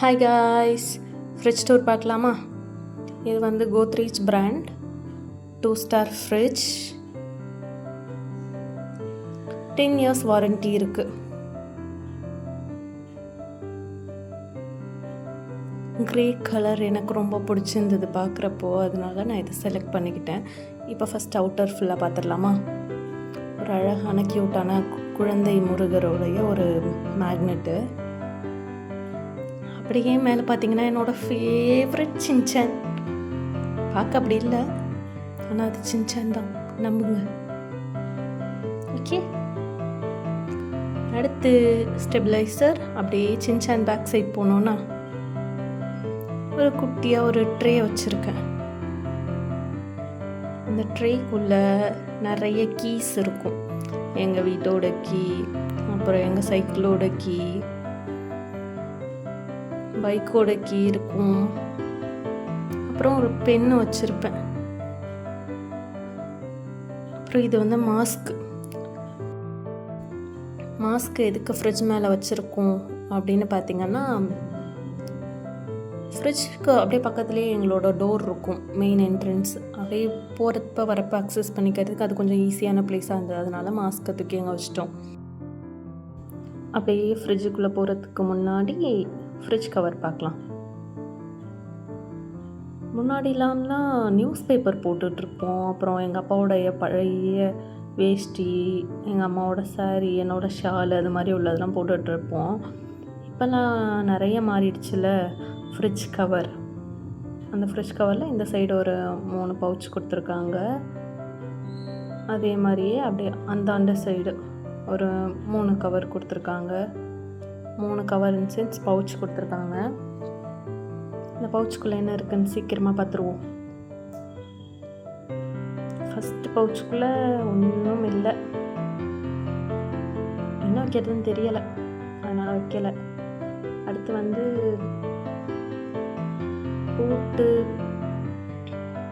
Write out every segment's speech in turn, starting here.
Hi guys, fridge tour பார்க்கலாமா? இது வந்து Godrej brand 2 star fridge. 10 years warranty இருக்குது. க்ரே கலர் எனக்கு ரொம்ப பிடிச்சிருந்தது பார்க்குறப்போ, அதனால நான் இதை செலக்ட் பண்ணிக்கிட்டேன். இப்போ ஃபஸ்ட் அவுட்டர் ஃபுல்லாக பார்த்துடலாமா? ஒரு அழகான க்யூட்டான குழந்தை முருகருடைய ஒரு மேக்னெட்டு. அப்படியே மேலே பார்த்தீங்கன்னா என்னோடய ஃபேவரட் சின்சான். பார்க்க அப்படி இல்லை, ஆனால் அது சின்சான் தான், நம்புங்க. ஓகே, அடுத்து ஸ்டெபிளைசர். அப்படியே சின்சான் பேக் சைட் போனோன்னா ஒரு குட்டியாக ஒரு ட்ரே வச்சுருக்கேன். அந்த ட்ரேக்குள்ளே நிறைய கீஸ் இருக்கும். எங்கள் வீட்டோட கீ, அப்புறம் எங்கள் சைக்கிளோட கீ, பைக்கோட கீ இருக்கும். அப்புறம் ஒரு பென்னு வச்சுருப்பேன். அப்புறம் இது வந்து மாஸ்க் எதுக்கு ஃப்ரிட்ஜ் மேலே வச்சுருக்கோம் அப்படின்னு பார்த்தீங்கன்னா, ஃப்ரிட்ஜுக்கு அப்படியே பக்கத்துலேயே எங்களோட டோர் இருக்கும், மெயின் என்ட்ரன்ஸ். அப்படியே போகிறப்ப வரப்போ அக்சஸ் பண்ணிக்கிறதுக்கு அது கொஞ்சம் ஈஸியான பிளேஸாக இருந்தது. அதனால மாஸ்க்கை தூக்கி அங்கே வச்சிட்டோம். அப்படியே ஃப்ரிட்ஜுக்குள்ளே போகிறதுக்கு முன்னாடி ஃப்ரிட்ஜ் கவர் பார்க்கலாம். முன்னாடிலாம்லாம் நியூஸ் பேப்பர் போட்டுட்ருப்போம். அப்புறம் எங்கள் அப்பாவோடைய பழைய வேஷ்டி, எங்கள் அம்மாவோட சாரீ, என்னோடய ஷால், அது மாதிரி உள்ளதெல்லாம் போட்டுட்ருப்போம். இப்போல்லாம் நிறைய மாறிடுச்சுல. ஃப்ரிட்ஜ் கவர், அந்த ஃப்ரிட்ஜ் கவரில் இந்த சைடு ஒரு 3 பவுச் கொடுத்துருக்காங்க. அதே மாதிரியே அப்படியே அந்த சைடு ஒரு 3 கவர் கொடுத்துருக்காங்க. 3 கவர் இன் சென்ஸ் பவுச் கொடுத்துருக்காங்க. இந்த பவுச்சுக்குள்ளே என்ன இருக்குன்னு சீக்கிரமாக பார்த்துருவோம். ஃபஸ்ட்டு பவுச்சுக்குள்ளே ஒன்றும் இல்லை, என்ன வைக்கிறதுன்னு தெரியலை, அதனால் வைக்கலை. அடுத்து வந்து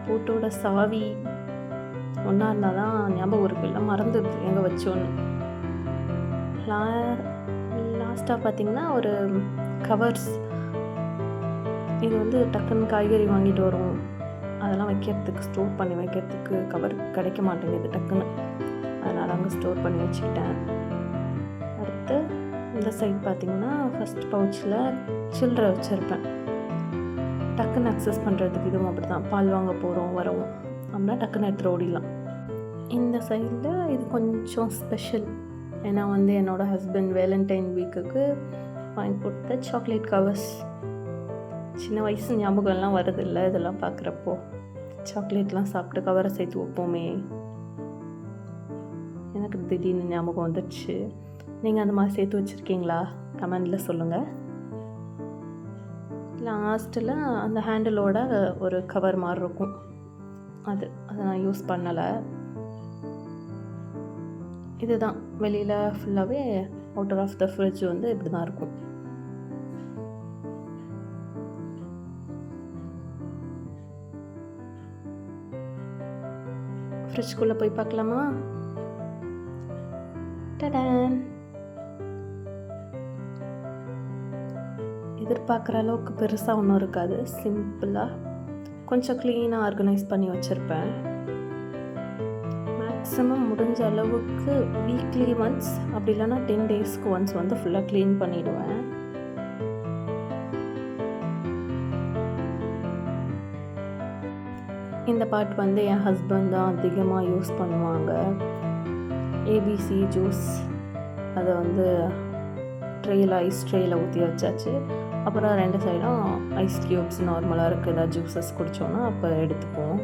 பூட்டோட சாவி ஒன்றா இருந்தால் தான் ஞாபகம் இருக்கு, இல்லை மறந்துடுது எங்கே வச்சோன்னு. லாஸ்ட்டாக பார்த்திங்கன்னா ஒரு கவர்ஸ். இது வந்து டக்குன்னு காய்கறி வாங்கிட்டு வரும், அதெல்லாம் வைக்கிறதுக்கு, ஸ்டோர் பண்ணி வைக்கிறதுக்கு கவர் கிடைக்க மாட்டேங்குது டக்குன்னு, அதனால் அங்கே ஸ்டோர் பண்ணி வச்சுக்கிட்டேன். அடுத்து இந்த சைட் பார்த்திங்கன்னா ஃபஸ்ட் பவுச்சில் சில்லறை வச்சுருப்பேன். டக்குன்னு அக்சஸ் பண்ணுறதுக்கு இதுவும் அப்படி தான். பால் வாங்க போகிறோம் வரவும் அப்படின்னா டக்குன்னு எடுத்துகிட்டு ஓடிடலாம். இந்த சைடில் இது கொஞ்சம் ஸ்பெஷல். ஏன்னா வந்து என்னோடய ஹஸ்பண்ட் வேலண்டைன் வீக்குக்கு வாங்கி கொடுத்த சாக்லேட் கவர்ஸ். சின்ன வயசு ஞாபகம்லாம் வருதில்லை இதெல்லாம் பார்க்குறப்போ. சாக்லேட்லாம் சாப்பிட்டு கவரை சேர்த்து வைப்போமே, எனக்கு திடீர்னு ஞாபகம் வந்துடுச்சு. நீங்கள் அந்த மாதிரி சேர்த்து வச்சுருக்கீங்களா? கமெண்டில் சொல்லுங்கள். லாஸ்ட்டில் அந்த ஹேண்டிலோட ஒரு கவர் மாதிரி இருக்கும், அதை நான் யூஸ் பண்ணலை. இதுதான் வெளியில் ஃபுல்லாகவே அவுட்டர் ஆஃப் த ஃப்ரிட்ஜ் வந்து இப்படி தான் இருக்கும். ஃப்ரிட்ஜ்குள்ளே போய் பார்க்கலாமா? டடான்! எதிர்பார்க்குற அளவுக்கு பெருசாக ஒன்றும் இருக்காது, சிம்பிளாக கொஞ்சம் க்ளீனாக ஆர்கனைஸ் பண்ணி வச்சுருப்பேன். மேக்ஸிமம் முடிஞ்ச அளவுக்கு வீக்லி ஒன்ஸ், அப்படி இல்லைன்னா 10 டேஸ்க்கு ஒன்ஸ் வந்து ஃபுல்லாக க்ளீன் பண்ணிவிடுவேன். இந்த பார்ட் வந்து என் ஹஸ்பண்ட் தான் அதிகமாக யூஸ் பண்ணுவாங்க. ஏபிசி ஜூஸ் அதை வந்து ஐஸ் ட்ரேயில் ஊற்றி வச்சாச்சு. அப்புறம் 2 சைடும் ஐஸ் க்யூப்ஸ் நார்மலாக இருக்குது, ஏதாவது ஜூஸஸ் குடித்தோன்னா அப்போ எடுத்துப்போம்.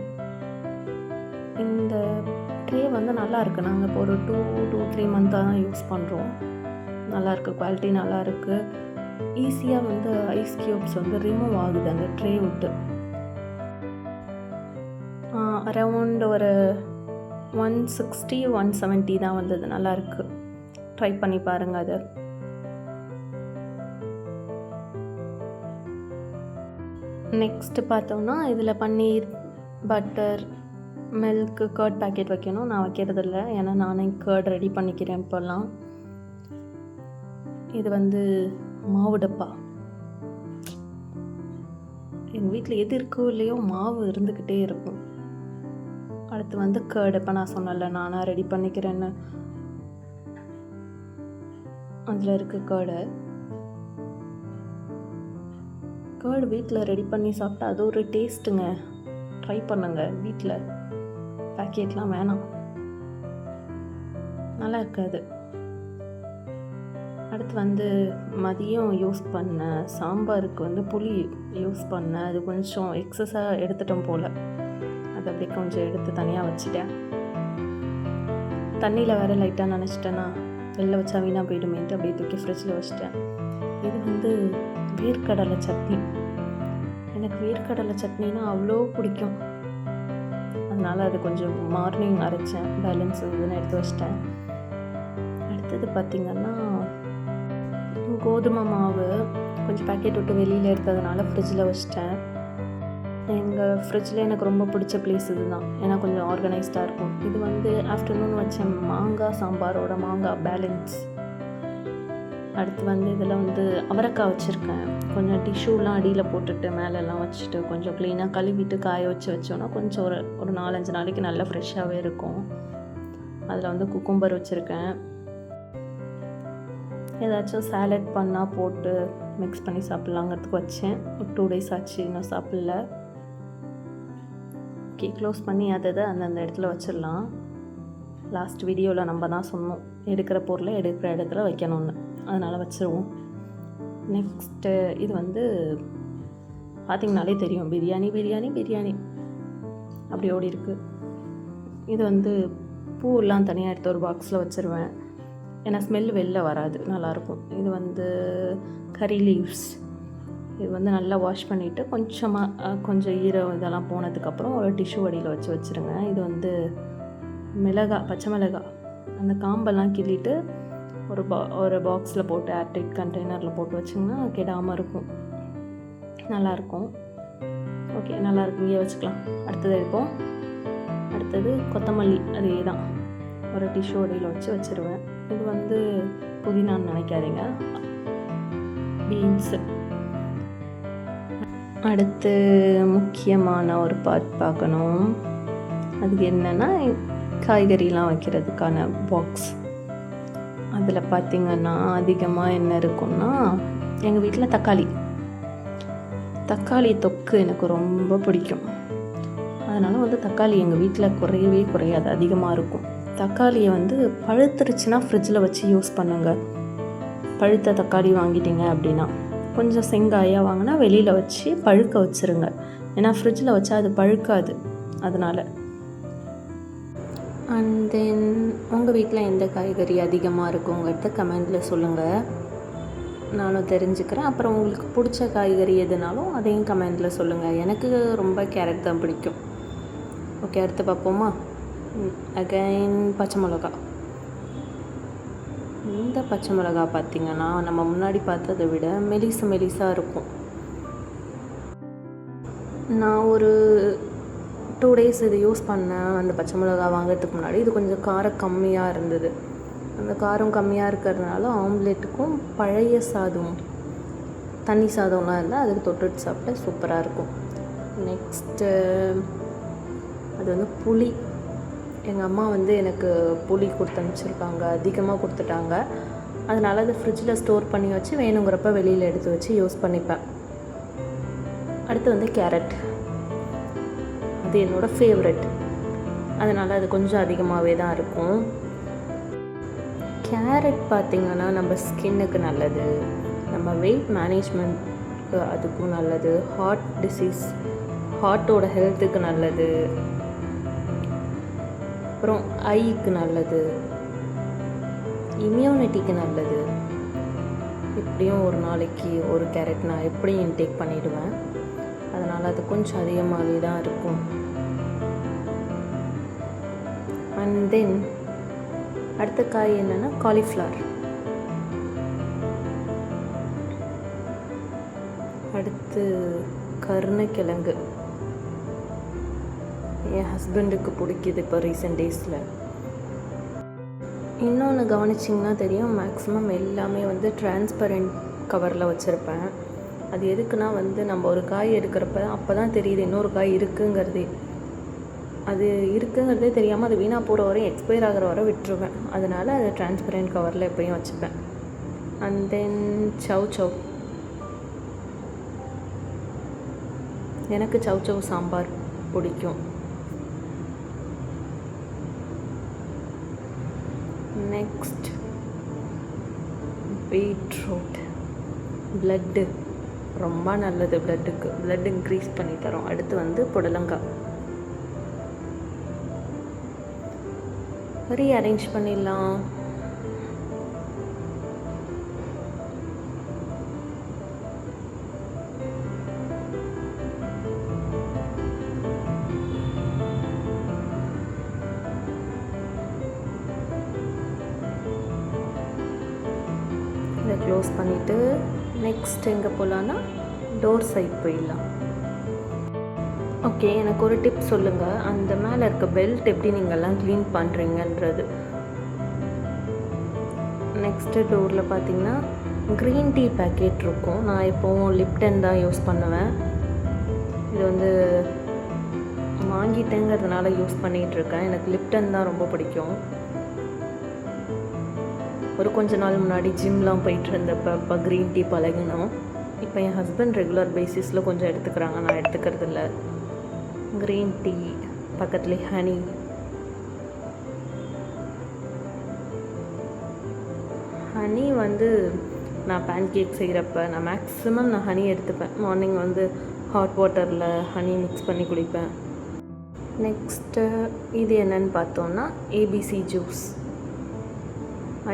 இந்த ட்ரே வந்து நல்லா இருக்குது. நாங்கள் இப்போ ஒரு 2-3 மந்த்தாக தான் யூஸ் பண்ணுறோம். நல்லாயிருக்கு, குவாலிட்டி நல்லாயிருக்கு. ஈஸியாக வந்து ஐஸ் க்யூப்ஸ் வந்து ரிமூவ் ஆகுது அந்த ட்ரே விட்டு. அரவுண்ட் ஒரு 160-170 தான் வந்தது. நல்லாயிருக்கு, ட்ரை பண்ணி பாருங்கள் அதை. நெக்ஸ்ட்டு பார்த்தோம்னா இதில் பன்னீர், பட்டர், மில்க்கு, கர்ட் பேக்கெட் வைக்கணும். நான் வைக்கிறதில்ல, ஏன்னா நானே கர்ட் ரெடி பண்ணிக்கிறேன் இப்போல்லாம். இது வந்து மாவு டப்பா. எங்கள் வீட்டில் எது இருக்கோ இல்லையோ மாவு இருந்துக்கிட்டே இருக்கும். அடுத்து வந்து கேர்டு, இப்போ நான் சொன்னல நானாக ரெடி பண்ணிக்கிறேன்னு, அதில் இருக்க கேர்டு வீட்டில் ரெடி பண்ணி சாப்பிட்டா அது ஒரு டேஸ்ட்டுங்க. ட்ரை பண்ணுங்க வீட்டில். பேக்கெட்லாம் வேணாம், நல்லா இருக்காது. அடுத்து வந்து மதியம் யூஸ் பண்ண சாம்பாருக்கு வந்து புளி யூஸ் பண்ணேன். அது கொஞ்சம் எக்ஸஸாக எடுத்துட்டோம் போல். அதை அப்படியே கொஞ்சம் எடுத்து தனியாக வச்சுட்டேன். தண்ணியில் வேறு லைட்டாக நினச்சிட்டேன்னா வெளில வச்சா வீணாக போயிடுமேன்ட்டு அப்படியே தூக்கி ஃப்ரிட்ஜில் வச்சுட்டேன். இது வந்து வேர்க்கடலை சட்னி. எனக்கு வேர்க்கடலை சட்னினா அவ்வளோ பிடிக்கும். அதனால் அது கொஞ்சம் மார்னிங் அரைச்சேன், பேலன்ஸ் இதுன்னு எடுத்து வச்சிட்டேன். அடுத்தது பார்த்திங்கன்னா கோதுமை மாவு கொஞ்சம் பேக்கெட் விட்டு வெளியில் எடுத்ததுனால ஃப்ரிட்ஜில் வச்சிட்டேன். எங்கள் ஃப்ரிட்ஜில் எனக்கு ரொம்ப பிடிச்ச பிளேஸ் இது தான், ஏன்னா கொஞ்சம் ஆர்கனைஸ்டாக இருக்கும். இது வந்து ஆஃப்டர்நூன் வச்ச மாங்காய் சாம்பாரோட மாங்காய் பேலன்ஸ். அடுத்து வந்து இதில் வந்து அவரைக்காய் வச்சுருக்கேன். கொஞ்சம் டிஷ்யூலாம் அடியில் போட்டுட்டு மேலெல்லாம் வச்சுட்டு கொஞ்சம் க்ளீனாக கழுவிட்டு காய வச்சோன்னா கொஞ்சம் ஒரு 4-5 நாளைக்கு நல்லா ஃப்ரெஷ்ஷாகவே இருக்கும். அதில் வந்து குக்கும்பர் வச்சுருக்கேன். ஏதாச்சும் சாலட் பண்ணால் போட்டு மிக்ஸ் பண்ணி சாப்பிட்லாங்கிறதுக்கு வச்சேன். ஒரு 2 days ஆச்சு, இன்னும் சாப்பிடல. ஓகே, க்ளோஸ் பண்ணி அதை அந்தந்த இடத்துல வச்சிடலாம். லாஸ்ட் வீடியோவில் நம்ம தான் சொன்னோம் எடுக்கிற பொருளை எடுக்கிற இடத்துல வைக்கணும்னு, அதனால் வச்சுருவோம். நெக்ஸ்ட்டு இது வந்து பார்த்திங்கனாலே தெரியும், பிரியாணி பிரியாணி பிரியாணி அப்படி ஓடி இருக்குது. இது வந்து பூவெல்லாம் தனியாக எடுத்து ஒரு பாக்ஸில் வச்சுருவேன், ஏன்னா ஸ்மெல் வெளில வராது, நல்லாயிருக்கும். இது வந்து கறி லீவ்ஸ். இது வந்து நல்லா வாஷ் பண்ணிவிட்டு கொஞ்சம் ஈரம் இதெல்லாம் போனதுக்கப்புறம் ஒரு டிஷ்யூ அடியில் வச்சுருங்க. இது வந்து பச்சை மிளகாய், அந்த காம்பெல்லாம் கிள்ளிட்டு ஒரு பாக்ஸில் போட்டு ஏர்டைட் கண்டெய்னரில் போட்டு வச்சிங்கன்னா கெடாமல் இருக்கும், நல்லாயிருக்கும். ஓகே, நல்லாயிருக்கும், இங்கே வச்சுக்கலாம். அடுத்தது எடுப்போம். அடுத்தது கொத்தமல்லி, அதே தான் ஒரு டிஷ்யூ அடியில் வச்சுருவேன். இது வந்து புதினான்னு நினைக்காதீங்க, பீன்ஸு. அடுத்து முக்கியமான ஒரு பார்ட் பார்க்கணும். அதுக்கு என்னென்னா காய்கறிலாம் வைக்கிறதுக்கான பாக்ஸ். அதில் பார்த்திங்கன்னா அதிகமாக என்ன இருக்குன்னா, எங்கள் வீட்டில் தக்காளி தொக்கு எனக்கு ரொம்ப பிடிக்கும். அதனால் வந்து தக்காளி எங்கள் வீட்டில் குறையவே குறையாது, அதிகமாக இருக்கும். தக்காளியை வந்து பழுத்துருச்சுன்னா ஃப்ரிட்ஜில் வச்சு யூஸ் பண்ணுங்கள். பழுத்த தக்காளி வாங்கிட்டீங்க அப்படின்னா கொஞ்சம் செங்காயாக வாங்கினா வெளியில் வச்சு பழுக்க வச்சுருங்க, ஏன்னா ஃப்ரிட்ஜில் வச்சா அது பழுக்காது. அதனால் அண்ட் தென் உங்கள் வீட்டில் எந்த காய்கறி அதிகமாக இருக்குங்கிறத கமெண்டில் சொல்லுங்கள், நானும் தெரிஞ்சுக்கிறேன். அப்புறம் உங்களுக்கு பிடிச்ச காய்கறி எதுனாலும் அதையும் கமெண்டில் சொல்லுங்கள். எனக்கு ரொம்ப கேரட் தான் பிடிக்கும். ஓகே, அடுத்து பார்ப்போமா. அகைன் பச்சை மிளகா. இந்த பச்சை மிளகா பார்த்திங்கன்னா நம்ம முன்னாடி பார்த்ததை விட மெலிசாக இருக்கும். நான் ஒரு 2 days இது யூஸ் பண்ணேன். அந்த பச்சை மிளகா வாங்கிறதுக்கு முன்னாடி இது கொஞ்சம் காரம் கம்மியாக இருந்தது. அந்த காரம் கம்மியாக இருக்கிறதுனால ஆம்லேட்டுக்கும் பழைய சாதம், தண்ணி சாதம்லாம் இருந்தால் அதுக்கு தொட்டுட்டு சாப்பிட சூப்பராக இருக்கும். நெக்ஸ்ட்டு அது வந்து புளி. எங்கள் அம்மா வந்து எனக்கு புளி கொடுத்து அனுப்பிச்சிருக்காங்க, அதிகமாக கொடுத்துட்டாங்க. அதனால் அது ஃப்ரிட்ஜில் ஸ்டோர் பண்ணி வச்சு வேணுங்கிறப்ப வெளியில் எடுத்து வச்சு யூஸ் பண்ணிப்பேன். அடுத்து வந்து கேரட், அது என்னோடய ஃபேவரெட். அதனால் அது கொஞ்சம் அதிகமாகவே தான் இருக்கும். கேரட் பார்த்திங்கன்னா நம்ம ஸ்கின்னுக்கு நல்லது, நம்ம வெயிட் மேனேஜ்மெண்ட்க்கு அதுக்கும் நல்லது, ஹார்ட்டோட ஹெல்த்துக்கு நல்லது, அப்புறம் ஐக்கு நல்லது, இம்யூனிட்டிக்கு நல்லது. எப்படியும் ஒரு நாளைக்கு ஒரு கேரட் நான் எப்படியும் இன்டேக் பண்ணிவிடுவேன். அதனால் அது கொஞ்சம் அதிகமாகவே தான் இருக்கும். அண்ட் தென் அடுத்த காய் என்னென்னா காலிஃப்ளவர். அடுத்து கருணைக்கிழங்கு. என் ஹஸ்பண்டுக்கு பிடிக்குது இப்போ ரீசெண்ட் டேஸில். இன்னொன்று கவனிச்சிங்கன்னா தெரியும், மேக்ஸிமம் எல்லாமே வந்து டிரான்ஸ்பரண்ட் கவரில் வச்சுருப்பேன். அது எதுக்குன்னா வந்து நம்ம ஒரு காய் எடுக்கிறப்ப அப்போ தான் தெரியுது இன்னொரு காய் இருக்குங்கிறதே. அது இருக்குங்கிறதே தெரியாமல் அது வீணாக போகிற வரையும் எக்ஸ்பயர் ஆகிற வரை விட்டுருவேன். அதனால் அதை டிரான்ஸ்பரண்ட் கவரில் எப்பயும் வச்சுப்பேன். அண்ட் தென் சவ் சவ். எனக்கு சவ் சவ் சாம்பார் பிடிக்கும். Next beetroot. ப்ளட்டு ரொம்ப நல்லது, ப்ளட்டுக்கு ப்ளட் இன்க்ரீஸ் பண்ணி தரும். அடுத்து வந்து புடலங்காய். ரீஅரேஞ்ச் பண்ணிடலாம். இதை க்ளோஸ் பண்ணிவிட்டு நெக்ஸ்ட் எங்கே போகலான்னா டோர் சைட் போயிடலாம். ஓகே, எனக்கு ஒரு டிப் சொல்லுங்கள். அந்த மேலே இருக்க பெல்ட் எப்படி நீங்கள்லாம் க்ளீன் பண்ணுறீங்கன்றது. நெக்ஸ்ட்டு டோரில் பார்த்தீங்கன்னா க்ரீன் டீ பேக்கெட் இருக்கும். நான் எப்போவும் லிப்டன் தான் யூஸ் பண்ணுவேன். இது வந்து வாங்கிட்டேங்கிறதுனால யூஸ் பண்ணிகிட்ருக்கேன். எனக்கு லிப்டன் தான் ரொம்ப பிடிக்கும். ஒரு கொஞ்ச நாள் முன்னாடி ஜிம்லாம் போயிட்டு இருந்தப்போ அப்போ க்ரீன் டீ பழகினோம். இப்போ என் ஹஸ்பண்ட் ரெகுலர் பேசிஸில் கொஞ்சம் எடுத்துக்கிறாங்க, நான் எடுத்துக்கிறதில்ல. க்ரீன் டீ பக்கத்துலேயே ஹனி. ஹனி வந்து நான் பேன் கேக் செய்கிறப்ப நான் மேக்ஸிமம் ஹனி எடுத்துப்பேன். மார்னிங் வந்து ஹாட் வாட்டரில் ஹனி மிக்ஸ் பண்ணி குடிப்பேன். நெக்ஸ்ட்டு இது என்னன்னு பார்த்தோன்னா ஏபிசி ஜூஸ்.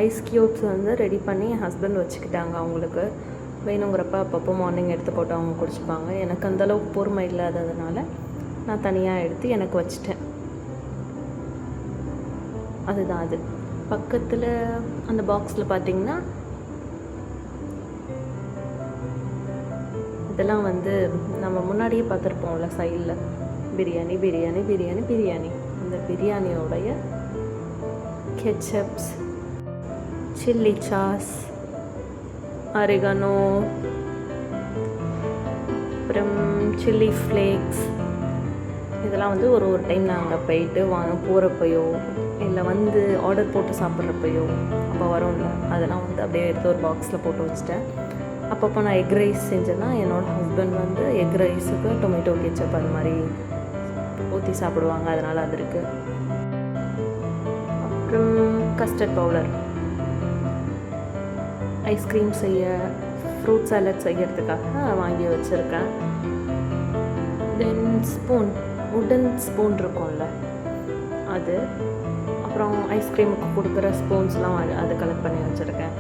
ஐஸ் க்யூப்ஸ் வந்து ரெடி பண்ணி என் ஹஸ்பண்ட் வச்சுக்கிட்டாங்க. அவங்களுக்கு வேணுங்கிறப்ப அப்பப்போ மார்னிங் எடுத்து போட்டு அவங்க குடிச்சிப்பாங்க. எனக்கு அந்தளவுக்கு பொறுமை இல்லாததுனால நான் தனியாக எடுத்து எனக்கு வச்சிட்டேன். அதுதான் அது. பக்கத்தில் அந்த பாக்ஸில் பார்த்திங்கன்னா இதெல்லாம் வந்து நம்ம முன்னாடியே பார்த்துருப்போம்ல சைடில் பிரியாணி பிரியாணி பிரியாணி பிரியாணி. அந்த பிரியாணியோடைய கெச்சப்ஸ், சில்லி சாஸ், ஆரிகானோ, அப்புறம் சில்லி ஃப்ளேக்ஸ். இதெல்லாம் வந்து ஒரு டைம் நாங்கள் போயிட்டு போகிறப்பையோ இல்லை வந்து ஆர்டர் போட்டு சாப்பிட்றப்பையோ அப்போ வரும்ல, அதெல்லாம் வந்து அப்படியே எடுத்து ஒரு பாக்ஸில் போட்டு வச்சுட்டேன். அப்பப்போ நான் எக் ரைஸ் செஞ்சேன்னா என்னோடய ஹஸ்பண்ட் வந்து எக் ரைஸுக்கு டொமேட்டோ கெச்சப் அது மாதிரி ஊற்றி சாப்பிடுவாங்க. அதனால் அது இருக்குது. அப்புறம் கஸ்டர்ட் பவுடர், ஐஸ்கிரீம் செய்ய, ஃப்ரூட் சாலட் செய்யறதுக்காக வாங்கி வச்சுருக்கேன். தென் ஸ்பூன், உட்டன் ஸ்பூன் இருக்கும்ல அது. அப்புறம் ஐஸ்கிரீமுக்கு கொடுக்குற ஸ்பூன்ஸ்லாம் அது கலெக்ட் பண்ணி வச்சுருக்கேன்.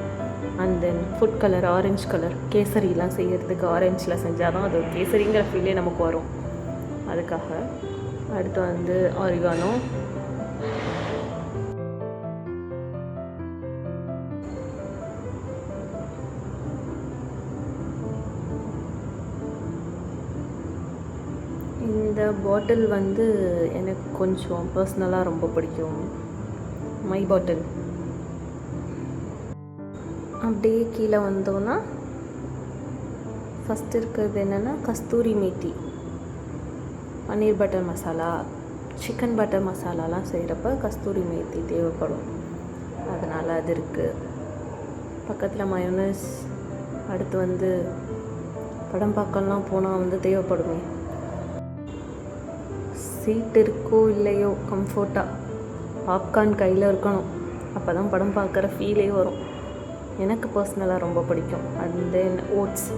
And then food colour, orange colour, கேசரிலாம் செய்கிறதுக்கு ஆரஞ்சில் செஞ்சால் தான் அது கேசரிங்கிற ஃபீலே நமக்கு வரும். அதுக்காக. அடுத்து வந்து ஆரிகானோ, இந்த பாட்டில் வந்து எனக்கு கொஞ்சம் பர்சனலாக ரொம்ப பிடிக்கும். மை பாட்டில். அப்படியே கீழே வந்தோன்னா ஃபஸ்ட் இருக்கிறது என்னென்னா கஸ்தூரி மேத்தி. பன்னீர் பட்டர் மசாலா, சிக்கன் பட்டர் மசாலாலாம் செய்கிறப்ப கஸ்தூரி மேத்தி தேவைப்படும். அதனால் அது இருக்குது. பக்கத்தில் மயோனஸ். அடுத்து வந்து படம் பார்க்கலாம் போனால் வந்து தேவைப்படுமே. சீட் இருக்கோ இல்லையோ கம்ஃபர்ட்டாக பாப்கார்ன் கையில் இருக்கணும். அப்போ தான் படம் பார்க்குற ஃபீலே வரும். எனக்கு பர்சனலாக ரொம்ப பிடிக்கும். And then oats.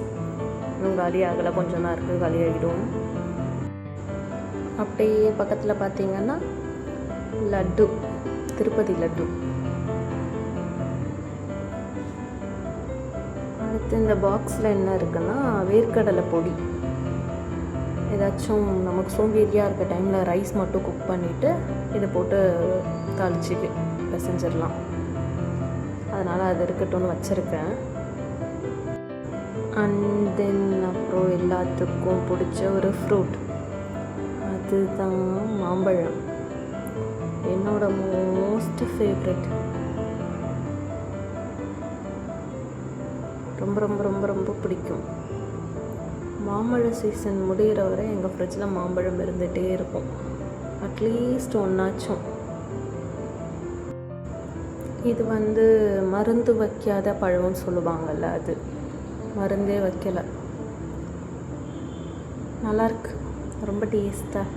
இன்னும் காலி ஆகலை, கொஞ்சம் தான் இருக்குது, காலி ஆகிடும். அப்படியே பக்கத்தில் பார்த்திங்கன்னா லட்டு, திருப்பதி லட்டு. அடுத்து இந்த பாக்ஸில் என்ன இருக்குன்னா வேர்க்கடலை பொடி. ஏதாச்சும் நமக்கு சோம்பேறியாக இருக்க டைமில் ரைஸ் மட்டும் குக் பண்ணிவிட்டு இதை போட்டு தாளிச்சு பிசைஞ்சிடலாம். அதனால் அது இருக்கட்டும்னு வச்சுருக்கேன். அண்ட் தென் அப்புறம் எல்லாத்துக்கும் பிடிச்ச ஒரு ஃப்ரூட், அதுதான் மாம்பழம். என்னோட மோஸ்ட் ஃபேவரெட். ரொம்ப ரொம்ப ரொம்ப ரொம்ப பிடிக்கும். மாம்பழ சீசன் முடிகிற வரை எங்கள் ஃப்ரிட்ஜில் மாம்பழம் இருந்துகிட்டே இருக்கும். அட்லீஸ்ட் ஒன்றாச்சும். இது வந்து மருந்து வைக்காத பழம்னு சொல்லுவாங்கள்ல, அது மருந்தே வைக்கலை. நல்லாயிருக்கு, ரொம்ப டேஸ்ட்டாக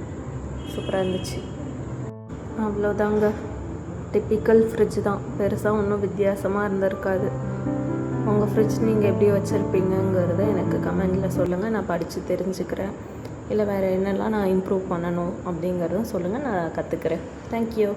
சூப்பராக இருந்துச்சு. அவ்வளோதாங்க, டிப்பிக்கல் ஃப்ரிட்ஜ் தான். பெருசாக ஒன்றும் வித்தியாசமாக இருந்திருக்காது. உங்கள் ஃப்ரிட்ஜ் நீங்கள் எப்படி வச்சுருப்பீங்கங்கிறத எனக்கு கமெண்டில் சொல்லுங்கள், நான் படித்து தெரிஞ்சுக்கிறேன். இல்லை வேறு என்னெல்லாம் நான் இம்ப்ரூவ் பண்ணணும் அப்படிங்கிறதும் சொல்லுங்கள், நான் கற்றுக்கிறேன். தேங்க்யூ.